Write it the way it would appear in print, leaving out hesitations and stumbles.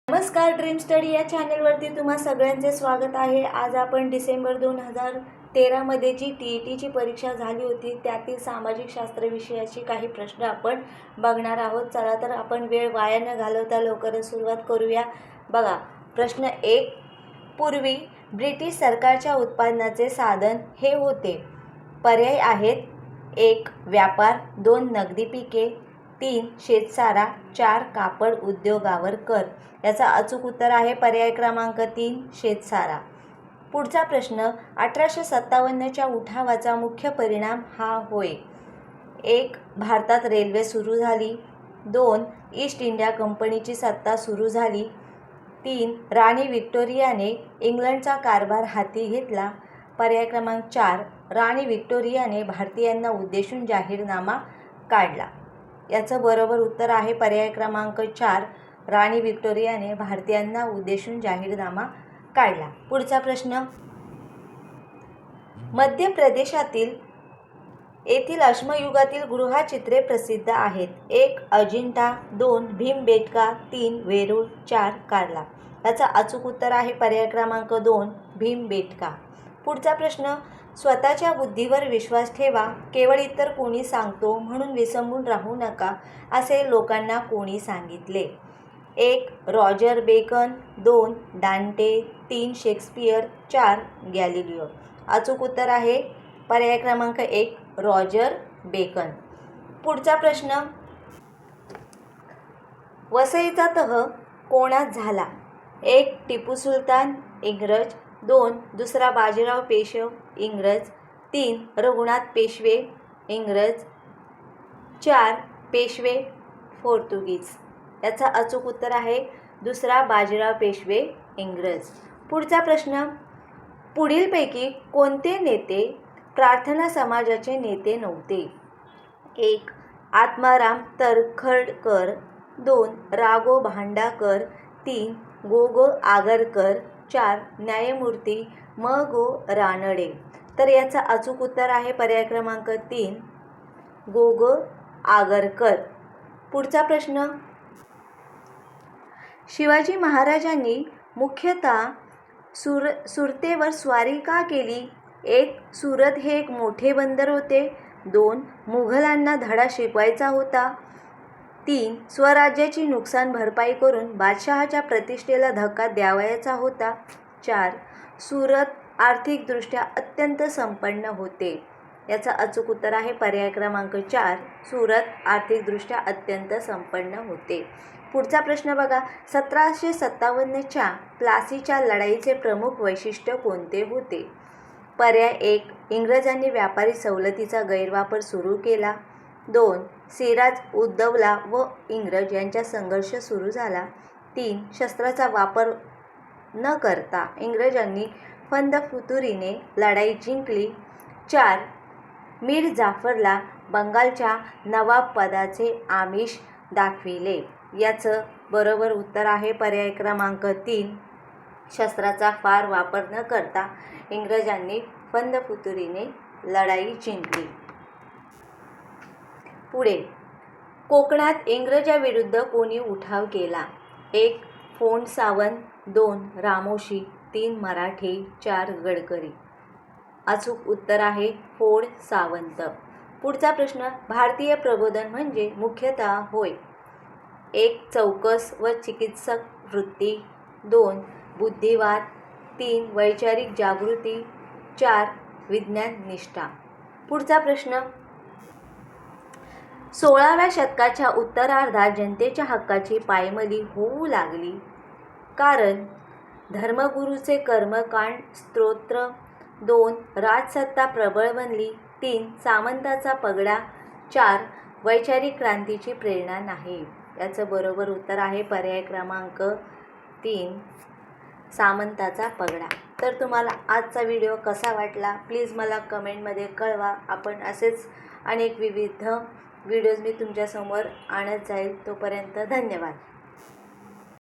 नमस्कार, dream study या चॅनलवरती तुम्हा सगळ्यांचे स्वागत आहे। आज आपण डिसेंबर 2013 मध्ये जी टीईटीची परीक्षा झाली होती त्यातील सामाजिक शास्त्र विषयाची काही प्रश्न आपण बघणार आहोत। चला तर आपण वेळ वाया न घालवता लवकरच सुरुवात करूया। बघा, प्रश्न 1, पूर्वी ब्रिटिश सरकारच्या उत्पन्नाचे साधन हे होते। पर्याय आहेत: 1 व्यापार, 2 नगदी पिके, 3 शेतसारा, 4 कापड उद्योगावर कर। याचा अचूक उत्तर आहे पर्याय क्रमांक 3 शेतसारा। पुढचा प्रश्न, 1857च्या उठावाचा मुख्य परिणाम हा होय: 1 भारतात रेल्वे सुरू झाली, 2 ईस्ट इंडिया कंपनीची सत्ता सुरू झाली, 3 राणी व्हिक्टोरियाने इंग्लंडचा कारभार हाती घेतला, पर्याय क्रमांक 4 राणी व्हिक्टोरियाने भारतीयांना उद्देशून जाहीरनामा काढला। याचं बरोबर उत्तर आहे पर्याय क्रमांक 4 राणी व्हिक्टोरियाने भारतीयांना उद्देशून जाहीरनामा काढला। पुढचा प्रश्न, मध्य प्रदेशातील येथील अश्मयुगातील गृहचित्रे प्रसिद्ध आहेत: 1 अजिंठा, 2 भीमबेटका, 3 वेरूळ, 4 कार्ला। याचा अचूक उत्तर आहे पर्याय क्रमांक 2 भीमबेटका। पुढचा प्रश्न, स्वतःच्या बुद्धीवर विश्वास ठेवा, केवळ इतर कोणी सांगतो म्हणून विसंबून राहू नका, असे लोकांना कोणी सांगितले? 1 रॉजर बेकन, 2 डांटे, 3 शेक्सपियर, 4 गॅलिलिओ। अचूक उत्तर आहे पर्याय क्रमांक 1 रॉजर बेकन। पुढचा प्रश्न, वसईचा तह कोणात झाला? 1 टिपू सुलतान इंग्रज, 2 दुसरा बाजीराव पेशव इंग्रज, 3 रघुनाथ पेशवे इंग्रज, 4 पेशवे पोर्तुगीज। याचा अचूक उत्तर आहे दुसरा बाजीराव पेशवे इंग्रज। पुढचा प्रश्न, पुढीलपैकी कोणते नेते प्रार्थना समाजाचे नेते नव्हते? 1 आत्माराम तर्खडकर, 2 राघो भांडारकर, 3 गो गो आगरकर, 4 न्यायमूर्ती म गो रानडे। तर याचा अचूक उत्तर आहे पर्याय क्रमांक 3 गो गो आगरकर। पुढचा प्रश्न, शिवाजी महाराजांनी मुख्यतः सुरतेवर स्वारी का केली? 1 सुरत हे एक मोठे बंदर होते, 2 मुघलांना धडा शिकवायचा होता, 3 स्वराज्याची नुकसान भरपाई करून बादशहाच्या प्रतिष्ठेला धक्का द्यावयाचा होता, 4 सुरत आर्थिकदृष्ट्या अत्यंत संपन्न होते। याचा अचूक उत्तर आहे पर्याय क्रमांक 4 सुरत आर्थिकदृष्ट्या अत्यंत संपन्न होते। पुढचा प्रश्न बघा, 1757च्या प्लासीच्या लढाईचे प्रमुख वैशिष्ट्य कोणते होते? पर्याय 1 इंग्रजांनी व्यापारी सवलतीचा गैरवापर सुरू केला, 2 सिराज उद्दवला व इंग्रज यांचा संघर्ष सुरू झाला, 3 शस्त्राचा वापर न करता इंग्रजांनी फंद फुतुरीने लढाई जिंकली, 4 मीर जाफरला बंगालच्या नवाबपदाचे आमिष दाखविले। याचं बरोबर उत्तर आहे पर्याय क्रमांक 3 शस्त्राचा फार वापर न करता इंग्रजांनी फंद फुतुरीने लढाई जिंकली। पुढे, कोकणात इंग्रजांविरुद्ध कोणी उठाव केला? 1 फोंड सावंत, 2 रामोशी, 3 मराठे, 4 गडकरी। अचूक उत्तर आहे फोंड सावंत। पुढचा प्रश्न, भारतीय प्रबोधन म्हणजे मुख्यतः होय: 1 चौकस व चिकित्सक वृत्ती, 2 बुद्धिवाद, 3 वैचारिक जागृती, 4 विज्ञान निष्ठा। पुढचा प्रश्न, 16व्या शतकाच्या उत्तरार्धात जनतेच्या हक्काची पायमल्ली होऊ लागली कारण: धर्मगुरूचे कर्मकांड स्तोत्र, 2 राजसत्ता प्रबळ बनली, 3 सामंताचा पगडा, 4 वैचारिक क्रांतीची प्रेरणा नाही। याचं बरोबर उत्तर आहे पर्याय क्रमांक 3 सामंताचा पगडा। तर तुम्हाला आजचा व्हिडिओ कसा वाटला प्लीज मला कमेंटमध्ये कळवा। आपण असेच अनेक विविध व्हिडिओज मी तुमच्यासमोर आणत जाईल। तोपर्यंत धन्यवाद।